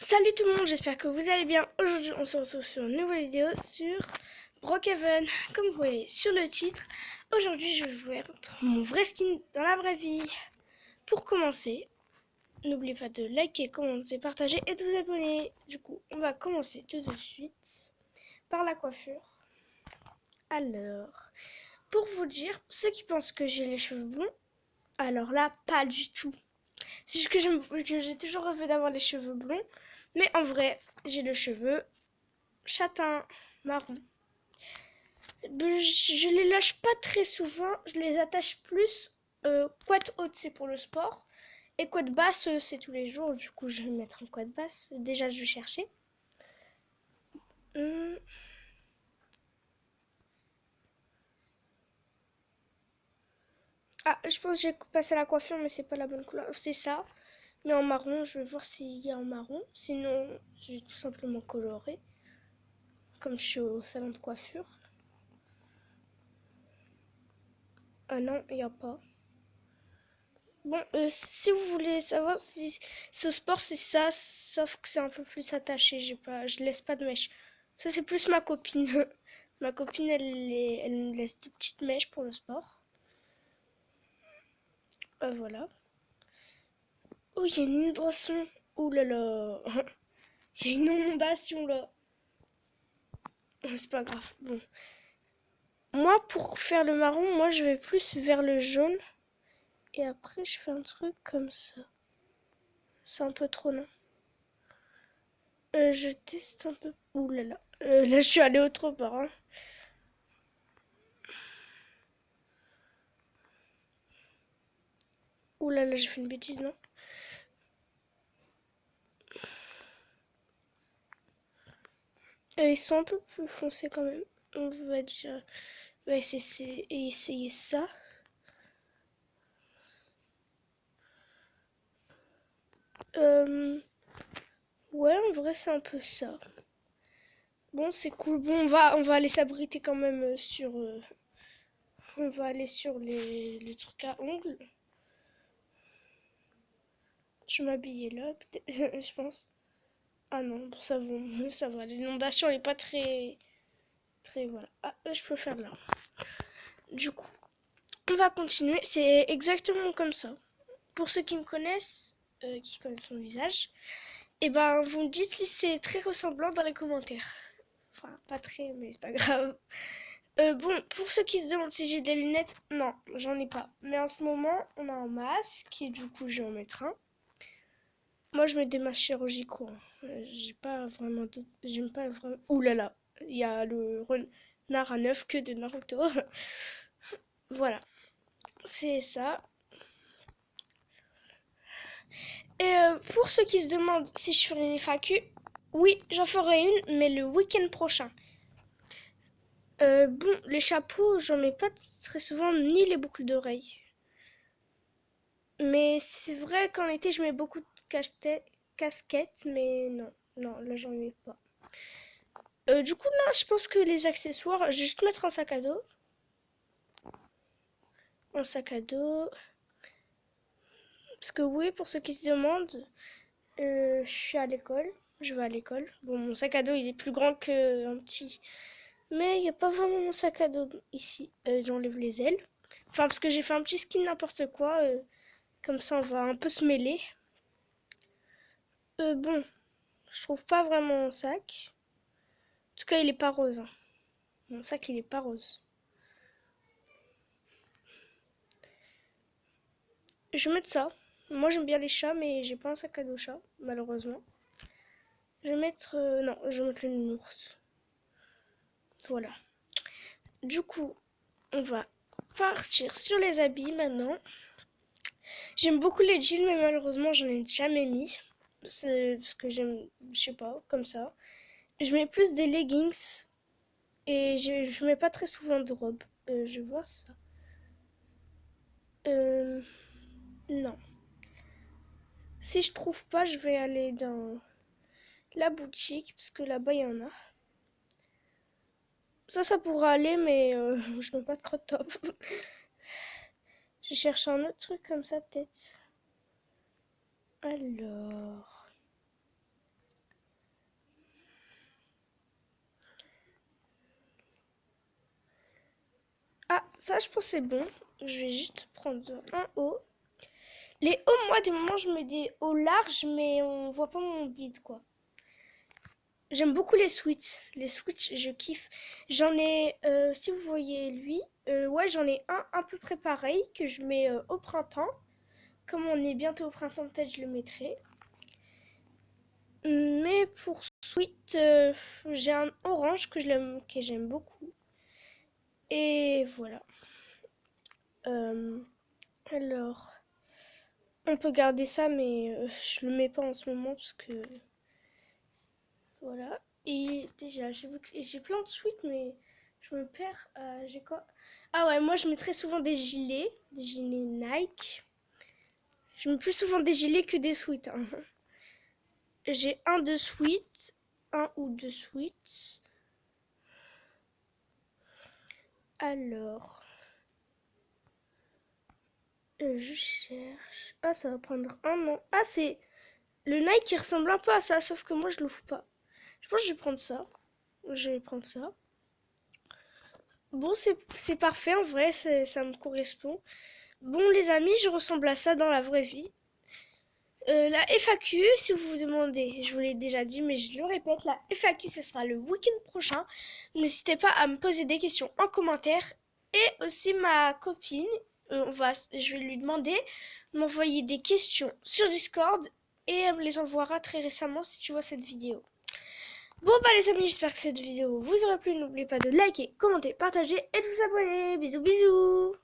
Salut tout le monde, j'espère que vous allez bien. Aujourd'hui on se retrouve sur une nouvelle vidéo sur Brookhaven. Comme vous voyez sur le titre, aujourd'hui je vais vous mettre mon vrai skin dans la vraie vie. Pour commencer, n'oubliez pas de liker, commenter, partager et de vous abonner. Du coup on va commencer tout de suite par la coiffure. Alors, pour vous dire, ceux qui pensent que j'ai les cheveux blonds, alors là pas du tout. C'est juste que j'ai toujours rêvé d'avoir les cheveux blonds. Mais en vrai, j'ai le cheveu châtain, marron. Je les lâche pas très souvent. Je les attache plus couette haute, c'est pour le sport. Et couette basse, c'est tous les jours. Du coup, je vais mettre en couette basse. Déjà, je vais chercher. Ah, je pense que j'ai passé la coiffure, mais c'est pas la bonne couleur. C'est ça. Mais en marron, je vais voir s'il y a en marron. Sinon, je vais tout simplement colorer. Comme je suis au salon de coiffure. Ah non, il n'y a pas. Bon, si vous voulez savoir si ce sport c'est ça, sauf que c'est un peu plus attaché, je laisse pas de mèches. Ça c'est plus ma copine. Ma copine elle me laisse de petites mèches pour le sport. Voilà. Oh, il y a une inondation. Ouh là là. Il y a une inondation là. C'est pas grave. Bon. Moi pour faire le marron, moi je vais plus vers le jaune. Et après je fais un truc comme ça. C'est un peu trop long. Je teste un peu. Ouh là là. Là, je suis allée autre part. Hein. Ouh là là, j'ai fait une bêtise, non? Ils sont un peu plus foncés quand même. On va déjà essayer ça. Ouais, en vrai, c'est un peu ça. Bon, c'est cool. Bon, on va aller s'abriter quand même sur... on va aller sur les trucs à ongles. Je vais m'habiller là, peut-être, je pense. Ah non, bon, ça va, ça va. L'inondation, elle est pas très... Très, voilà. Ah, je peux faire là. Du coup, on va continuer. C'est exactement comme ça. Pour ceux qui me connaissent, qui connaissent mon visage, et ben vous me dites si c'est très ressemblant dans les commentaires. Enfin, pas très, mais c'est pas grave. Bon, pour ceux qui se demandent si j'ai des lunettes, non, j'en ai pas. Mais en ce moment, on a un masque et du coup, je vais en mettre un. Moi, je mets des masques chirurgicaux. J'ai pas vraiment d'autres. J'aime pas vraiment. Ouh là là, il y a le renard à 9 queues de Naruto. Voilà, c'est ça. Et pour ceux qui se demandent si je ferai une FAQ, oui, j'en ferai une, mais le week-end prochain. Bon, les chapeaux, j'en mets pas très souvent, ni les boucles d'oreilles. Mais c'est vrai qu'en été, je mets beaucoup de casquettes, mais non, non, là, j'en mets pas. Du coup, là, je pense que les accessoires, je vais juste mettre un sac à dos. Un sac à dos. Parce que oui, pour ceux qui se demandent, je suis à l'école. Je vais à l'école. Bon, mon sac à dos, il est plus grand qu'un petit. Mais il n'y a pas vraiment mon sac à dos ici. J'enlève les ailes. Enfin, parce que j'ai fait un petit skin n'importe quoi. Comme ça, on va un peu se mêler. Bon, je trouve pas vraiment mon sac. En tout cas, il est pas rose. Hein. Mon sac, il est pas rose. Je vais mettre ça. Moi, j'aime bien les chats, mais j'ai pas un sac à dos chat, malheureusement. Je vais mettre... non, je vais mettre le nounours. Voilà. Du coup, on va partir sur les habits maintenant. J'aime beaucoup les jeans, mais malheureusement, j'en ai jamais mis. C'est parce que j'aime, je sais pas, comme ça. Je mets plus des leggings et je mets pas très souvent de robe. Je vois ça. Non. Si je trouve pas, je vais aller dans la boutique parce que là-bas il y en a. Ça pourra aller, mais je mets pas de crop top. Je cherche un autre truc comme ça peut-être. Alors. Ah, ça, je pense c'est bon. Je vais juste prendre un haut. Les hauts, moi, du moment, je mets des hauts larges, mais on voit pas mon bide, quoi. J'aime beaucoup les switches. Les switches, je kiffe. J'en ai, si vous voyez lui, ouais, j'en ai un peu près pareil que je mets au printemps. Comme on est bientôt au printemps, peut-être je le mettrai. Mais pour sweat, j'ai un orange que j'aime beaucoup. Et voilà. Alors, on peut garder ça, mais je le mets pas en ce moment parce que voilà. Et déjà, j'ai plein de sweats, mais je me perds. J'ai quoi? Ah ouais, moi je mets très souvent des gilets Nike. Je mets plus souvent des gilets que des sweats, hein. J'ai un de sweats, un ou deux sweats. Alors, je cherche. Ah, ça va prendre un an. Ah, c'est le Nike qui ressemble un peu à ça, sauf que moi je l'ouvre pas. Je pense que je vais prendre ça. Je vais prendre ça. Bon, c'est parfait en vrai, ça me correspond. Bon, les amis, je ressemble à ça dans la vraie vie. La FAQ, si vous vous demandez, je vous l'ai déjà dit, mais je le répète, la FAQ, ce sera le week-end prochain. N'hésitez pas à me poser des questions en commentaire. Et aussi ma copine, je vais lui demander de m'envoyer des questions sur Discord et elle me les envoiera très récemment si tu vois cette vidéo. Bon bah les amis, j'espère que cette vidéo vous aura plu. N'oubliez pas de liker, commenter, partager et de vous abonner. Bisous bisous.